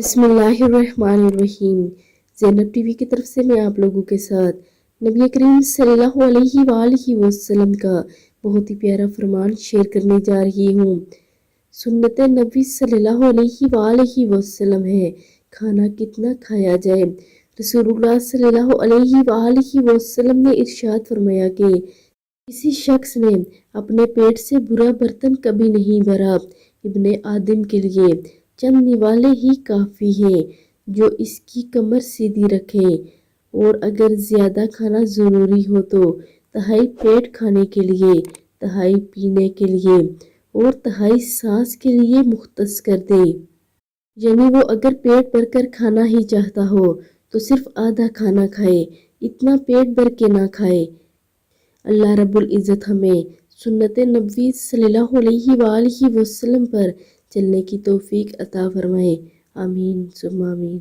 बिस्मिल्लाहिर्रहमानिर्रहीम। ज़ैनब टीवी की तरफ से मैं आप लोगों के साथ नबी करीम सल्लल्लाहु अलैहि वसल्लम का बहुत ही प्यारा फरमान शेयर करने जा रही हूँ। सुन्नत नबी सल्लल्लाहु अलैहि वसल्लम है खाना कितना खाया जाए। रसूलुल्लाह सल्लल्लाहु अलैहि वसल्लम ने इरशाद फरमाया कि किसी शख्स ने अपने पेट से बुरा बर्तन कभी नहीं भरा। इब्ने आदम के लिए चंद निवाले ही काफ़ी हैं जो इसकी कमर सीधी रखें, और अगर ज़्यादा खाना ज़रूरी हो तो तहाई पेट खाने के लिए, तहाई पीने के लिए और तहाई सांस के लिए मुख्तस कर दे। यानी वो अगर पेट भरकर खाना ही चाहता हो तो सिर्फ आधा खाना खाए, इतना पेट भर के ना खाए। अल्लाह रब्बुल इज़्ज़त हमें सुन्नत नबी सल्लल्लाहु अलैहि वसल्लम पर चलने की तौफीक अता फरमाए। आमीन सुम्मा आमीन।